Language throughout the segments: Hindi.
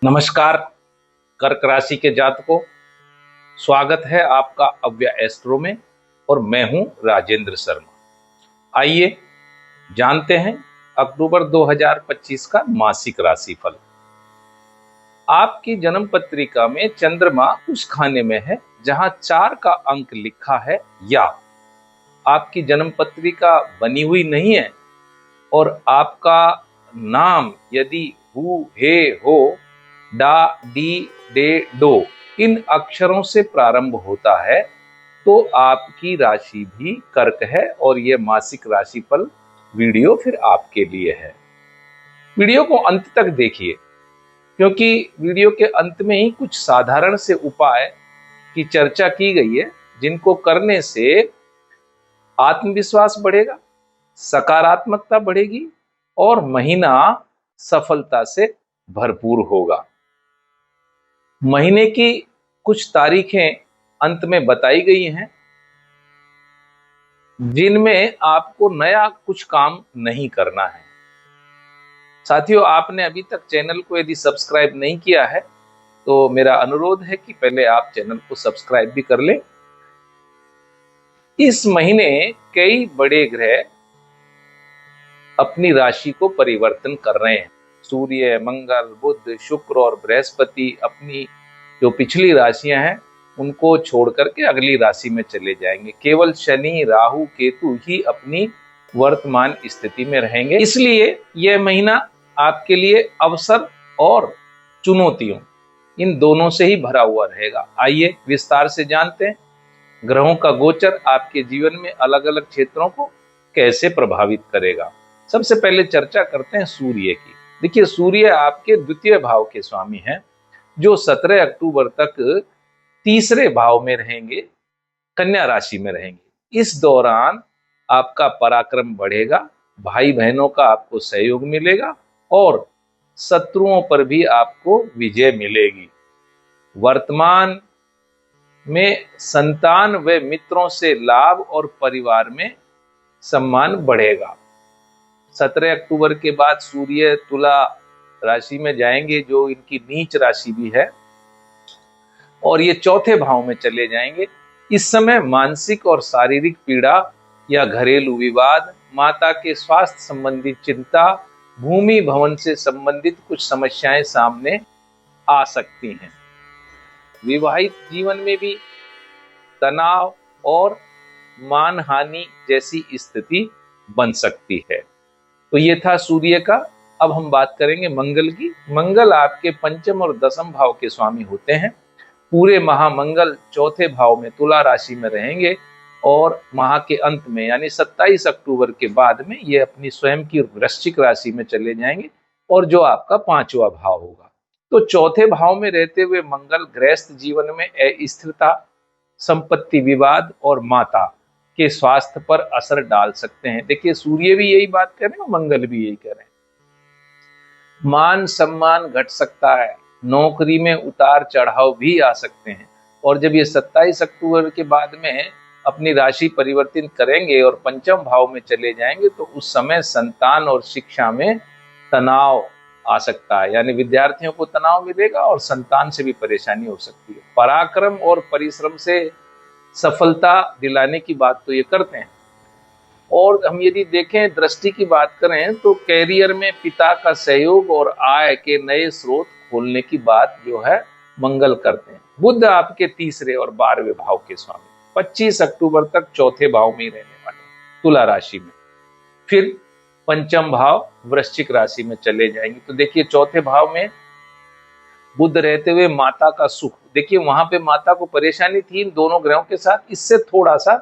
नमस्कार कर्क राशि के जातकों, स्वागत है आपका अव्या एस्ट्रो में और मैं हूं राजेंद्र शर्मा। आइए जानते हैं अक्टूबर 2025 का मासिक राशिफल। आपकी जन्म पत्रिका में चंद्रमा उस खाने में है जहां 4 का अंक लिखा है, या आपकी जन्म पत्रिका बनी हुई नहीं है और आपका नाम यदि हु हे हो डा डी डे डो इन अक्षरों से प्रारंभ होता है तो आपकी राशि भी कर्क है और यह मासिक राशिफल वीडियो फिर आपके लिए है। वीडियो को अंत तक देखिए, क्योंकि वीडियो के अंत में ही कुछ साधारण से उपाय की चर्चा की गई है जिनको करने से आत्मविश्वास बढ़ेगा, सकारात्मकता बढ़ेगी और महीना सफलता से भरपूर होगा। महीने की कुछ तारीखें अंत में बताई गई हैं जिनमें आपको नया कुछ काम नहीं करना है। साथियों, आपने अभी तक चैनल को यदि सब्सक्राइब नहीं किया है तो मेरा अनुरोध है कि पहले आप चैनल को सब्सक्राइब भी कर लें। इस महीने कई बड़े ग्रह अपनी राशि को परिवर्तन कर रहे हैं। सूर्य, मंगल, बुध, शुक्र और बृहस्पति अपनी जो पिछली राशियां हैं उनको छोड़ करके अगली राशि में चले जाएंगे। केवल शनि, राहु, केतु ही अपनी वर्तमान स्थिति में रहेंगे। इसलिए यह महीना आपके लिए अवसर और चुनौतियों इन दोनों से ही भरा हुआ रहेगा। आइए विस्तार से जानते हैं ग्रहों का गोचर आपके जीवन में अलग अलग क्षेत्रों को कैसे प्रभावित करेगा। सबसे पहले चर्चा करते हैं सूर्य की। देखिए, सूर्य आपके द्वितीय भाव के स्वामी हैं जो 17 अक्टूबर तक तीसरे भाव में रहेंगे, कन्या राशि में रहेंगे। इस दौरान आपका पराक्रम बढ़ेगा, भाई बहनों का आपको सहयोग मिलेगा और शत्रुओं पर भी आपको विजय मिलेगी। वर्तमान में संतान व मित्रों से लाभ और परिवार में सम्मान बढ़ेगा। 17 अक्टूबर के बाद सूर्य तुला राशि में जाएंगे जो इनकी नीच राशि भी है और ये चौथे भाव में चले जाएंगे। इस समय मानसिक और शारीरिक पीड़ा या घरेलू विवाद, माता के स्वास्थ्य संबंधी चिंता, भूमि भवन से संबंधित कुछ समस्याएं सामने आ सकती हैं। विवाहित जीवन में भी तनाव और मानहानि जैसी स्थिति बन सकती है। तो ये था सूर्य का। अब हम बात करेंगे मंगल की। मंगल आपके पंचम और दसम भाव के स्वामी होते हैं। पूरे माह मंगल चौथे भाव में तुला राशि में रहेंगे और माह के अंत में यानी 27 अक्टूबर के बाद में ये अपनी स्वयं की वृश्चिक राशि में चले जाएंगे और जो आपका 5वां भाव होगा। तो चौथे भाव में रहते हुए मंगल गृहस्थ जीवन में अस्थिरता, संपत्ति विवाद और माता के स्वास्थ्य पर असर डाल सकते हैं। देखिए, सूर्य भी यही बात कर रहे हैं, मंगल भी यही कर रहे हैं। मान सम्मान घट सकता है, नौकरी में उतार चढ़ाव भी आ सकते हैं और जब ये 27 अक्टूबर के बाद में अपनी राशि परिवर्तित करेंगे और पंचम भाव में चले जाएंगे तो उस समय संतान और शिक्षा में तनाव आ सकता है, यानी विद्यार्थियों को तनाव मिलेगा और संतान से भी परेशानी हो सकती है। पराक्रम और परिश्रम से सफलता दिलाने की बात तो ये करते हैं। और हम यदि देखें, दृष्टि की बात करें तो कैरियर में पिता का सहयोग और आय के नए स्रोत खोलने की बात जो है मंगल करते हैं। बुध आपके तीसरे और 12वें भाव के स्वामी 25 अक्टूबर तक चौथे भाव में ही रहने वाले तुला राशि में, फिर पंचम भाव वृश्चिक राशि में चले जाएंगे। तो देखिए, चौथे भाव में बुध रहते हुए माता का सुख, देखिए वहां पे माता को परेशानी थी इन दोनों ग्रहों के साथ, इससे थोड़ा सा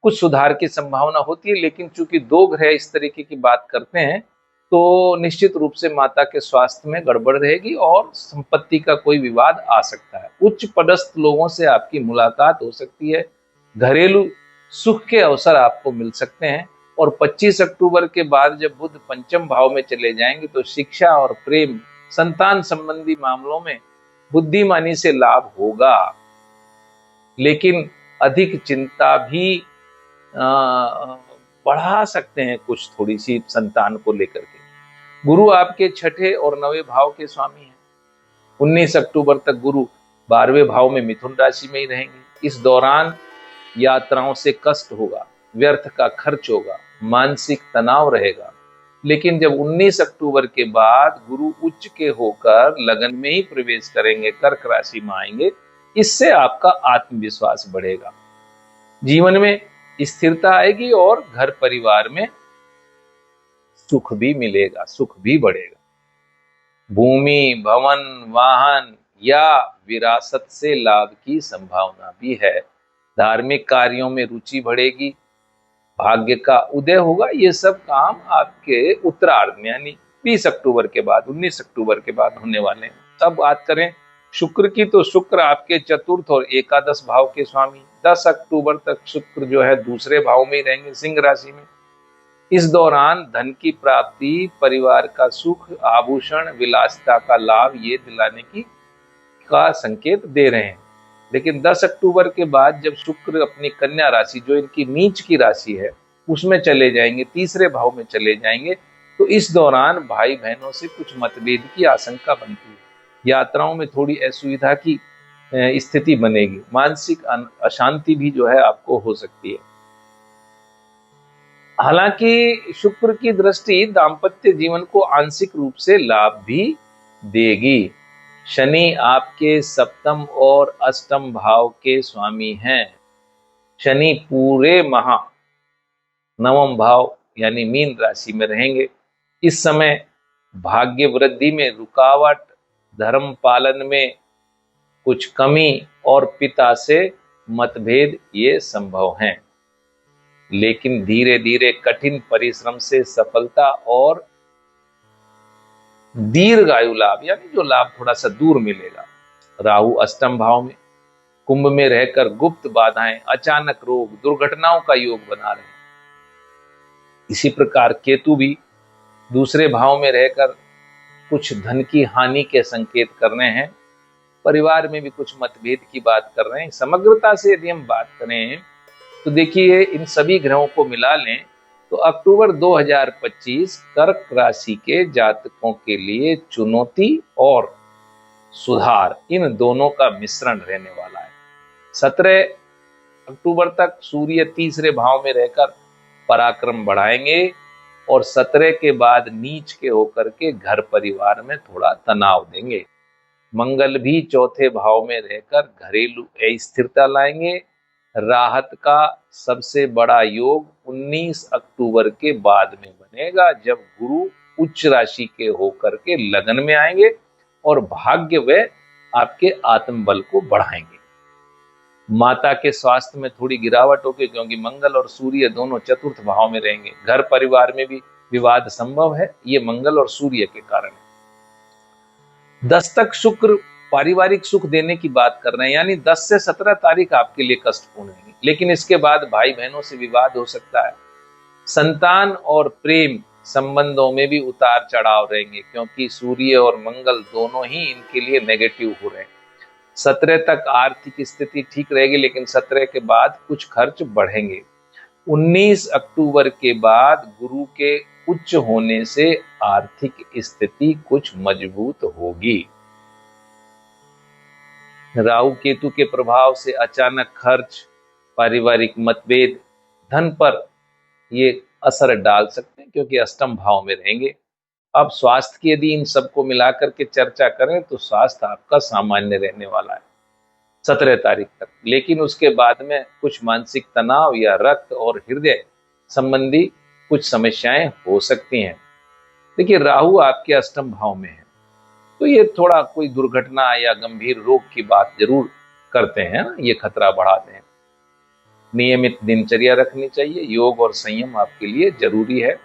कुछ सुधार की संभावना होती है। लेकिन चूंकि दो ग्रह इस तरीके की बात करते हैं तो निश्चित रूप से माता के स्वास्थ्य में गड़बड़ रहेगी और संपत्ति का कोई विवाद आ सकता है। उच्च पदस्थ लोगों से आपकी मुलाकात हो सकती है, घरेलू सुख के अवसर आपको मिल सकते हैं और 25 अक्टूबर के बाद जब बुध पंचम भाव में चले जाएंगे तो शिक्षा और प्रेम, संतान संबंधी मामलों में बुद्धिमानी से लाभ होगा, लेकिन अधिक चिंता भी बढ़ा सकते हैं कुछ थोड़ी सी संतान को लेकर के। गुरु आपके छठे और 9वें भाव के स्वामी हैं 19 अक्टूबर तक गुरु 12वें भाव में मिथुन राशि में ही रहेंगे। इस दौरान यात्राओं से कष्ट होगा, व्यर्थ का खर्च होगा, मानसिक तनाव रहेगा। लेकिन जब 19 अक्टूबर के बाद गुरु उच्च के होकर लगन में ही प्रवेश करेंगे, कर्क राशि में आएंगे, इससे आपका आत्मविश्वास बढ़ेगा, जीवन में स्थिरता आएगी और घर परिवार में सुख भी मिलेगा, सुख भी बढ़ेगा। भूमि, भवन, वाहन या विरासत से लाभ की संभावना भी है। धार्मिक कार्यों में रुचि बढ़ेगी, भाग्य का उदय होगा। ये सब काम आपके उत्तरार्ध में यानी 20 अक्टूबर के बाद, 19 अक्टूबर के बाद होने वाले हैं। अब बात करें शुक्र की, तो शुक्र आपके चतुर्थ और एकादश भाव के स्वामी। 10 अक्टूबर तक शुक्र जो है दूसरे भाव में ही रहेंगे, सिंह राशि में। इस दौरान धन की प्राप्ति, परिवार का सुख, आभूषण, विलासिता का लाभ ये दिलाने का संकेत दे रहे हैं। लेकिन 10 अक्टूबर के बाद जब शुक्र अपनी कन्या राशि, जो इनकी नीच की राशि है, उसमें चले जाएंगे, तीसरे भाव में चले जाएंगे, तो इस दौरान भाई बहनों से कुछ मतभेद की आशंका बनती है। यात्राओं में थोड़ी असुविधा की स्थिति बनेगी, मानसिक अशांति भी जो है आपको हो सकती है। हालांकि शुक्र की दृष्टि दाम्पत्य जीवन को आंशिक रूप से लाभ भी देगी। शनि आपके सप्तम और अष्टम भाव के स्वामी हैं। शनि पूरे माह नवम भाव यानी मीन राशि में रहेंगे। इस समय भाग्य वृद्धि में रुकावट, धर्म पालन में कुछ कमी और पिता से मतभेद ये संभव हैं। लेकिन धीरे धीरे कठिन परिश्रम से सफलता और दीर्घायु लाभ, यानी जो लाभ थोड़ा सा दूर मिलेगा। राहु अष्टम भाव में कुंभ में रहकर गुप्त बाधाएं, अचानक रोग, दुर्घटनाओं का योग बना रहे हैं। इसी प्रकार केतु भी दूसरे भाव में रहकर कुछ धन की हानि के संकेत कर रहे हैं। परिवार में भी कुछ मतभेद की बात कर रहे हैं। समग्रता से यदि हम बात करें तो देखिए, इन सभी ग्रहों को मिला लें तो अक्टूबर 2025 कर्क राशि के जातकों के लिए चुनौती और सुधार, इन दोनों का मिश्रण रहने वाला है। 17 अक्टूबर तक सूर्य तीसरे भाव में रहकर पराक्रम बढ़ाएंगे और 17 के बाद नीच के होकर के घर परिवार में थोड़ा तनाव देंगे। मंगल भी चौथे भाव में रहकर घरेलू अस्थिरता लाएंगे। राहत का सबसे बड़ा योग 19 अक्टूबर के बाद में बनेगा, जब गुरु उच्च राशि के होकर के लगन में आएंगे और भाग्य व आपके आत्मबल को बढ़ाएंगे। माता के स्वास्थ्य में थोड़ी गिरावट होगी, क्योंकि मंगल और सूर्य दोनों चतुर्थ भाव में रहेंगे। घर परिवार में भी विवाद संभव है, ये मंगल और सूर्य के कारण है। 10 तक शुक्र पारिवारिक सुख देने की बात कर रहे हैं, यानी 10 से 17 तारीख आपके लिए कष्टपूर्ण है। लेकिन इसके बाद भाई बहनों से विवाद हो सकता है। संतान और प्रेम संबंधों में भी उतार चढ़ाव रहेंगे, क्योंकि सूर्य और मंगल दोनों ही इनके लिए नेगेटिव हो रहे हैं। 17 तक आर्थिक स्थिति ठीक रहेगी, लेकिन 17 के बाद कुछ खर्च बढ़ेंगे। 19 अक्टूबर के बाद गुरु के उच्च होने से आर्थिक स्थिति कुछ मजबूत होगी। राहु केतु के प्रभाव से अचानक खर्च, पारिवारिक मतभेद, धन पर ये असर डाल सकते हैं, क्योंकि अष्टम भाव में रहेंगे। अब स्वास्थ्य की यदि इन सबको मिलाकर के चर्चा करें तो स्वास्थ्य आपका सामान्य रहने वाला है 17 तारीख तक। लेकिन उसके बाद में कुछ मानसिक तनाव या रक्त और हृदय संबंधी कुछ समस्याएं हो सकती हैं। देखिए, राहु आपके अष्टम भाव में है, तो ये थोड़ा कोई दुर्घटना या गंभीर रोग की बात जरूर करते हैं, ये खतरा बढ़ाते हैं। नियमित दिनचर्या रखनी चाहिए, योग और संयम आपके लिए जरूरी है।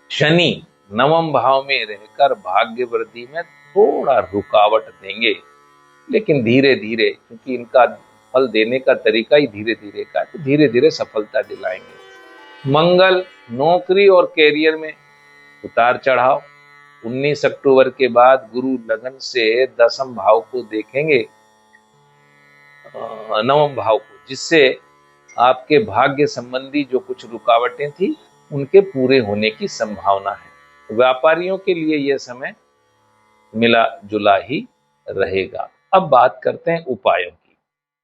शनि नवम भाव में रहकर भाग्य वृद्धि में थोड़ा रुकावट देंगे, लेकिन धीरे धीरे, क्योंकि इनका फल देने का तरीका ही धीरे धीरे का है, तो धीरे धीरे सफलता दिलाएंगे। मंगल नौकरी और कैरियर में उतार चढ़ाव। 19 अक्टूबर के बाद गुरु लगन से दसम भाव को देखेंगे, नवम भाव को, जिससे आपके भाग्य संबंधी जो कुछ रुकावटें थी उनके पूरे होने की संभावना है। व्यापारियों के लिए यह समय मिला जुला ही रहेगा। अब बात करते हैं उपायों की,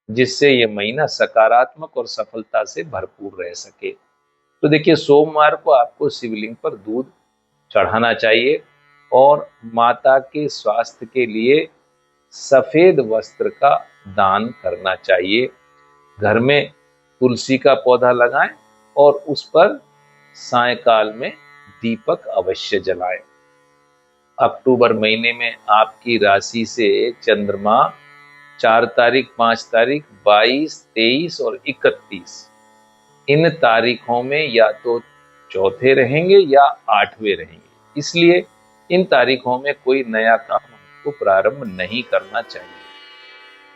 जिससे ये महीना सकारात्मक और सफलता से भरपूर रह सके। तो देखिए, सोमवार को आपको शिवलिंग पर दूध चढ़ाना चाहिए और माता के स्वास्थ्य के लिए सफेद वस्त्र का दान करना चाहिए। घर में तुलसी का पौधा लगाएं और उस पर सायंकाल में दीपक अवश्य जलाएं। अक्टूबर महीने में आपकी राशि से चंद्रमा 4 तारीख, 5 तारीख, 22, 23 और 31 इन तारीखों में या तो चौथे रहेंगे या 8वें रहेंगे, इसलिए इन तारीखों में कोई नया काम आपको प्रारंभ नहीं करना चाहिए।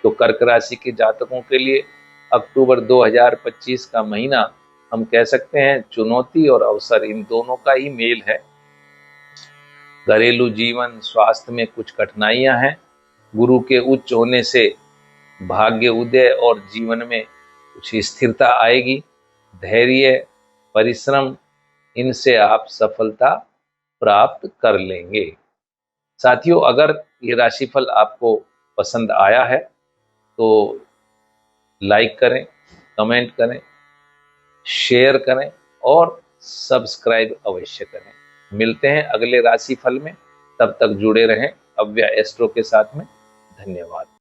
तो कर्क राशि के जातकों के लिए अक्टूबर 2025 का महीना हम कह सकते हैं चुनौती और अवसर इन दोनों का ही मेल है। घरेलू जीवन, स्वास्थ्य में कुछ कठिनाइयां हैं। गुरु के उच्च होने से भाग्य उदय और जीवन में कुछ स्थिरता आएगी। धैर्य, परिश्रम, इनसे आप सफलता प्राप्त कर लेंगे। साथियों, अगर ये राशिफल आपको पसंद आया है तो लाइक करें, कमेंट करें, शेयर करें और सब्सक्राइब अवश्य करें। मिलते हैं अगले राशिफल में, तब तक जुड़े रहें अव्या एस्ट्रो के साथ में। धन्यवाद।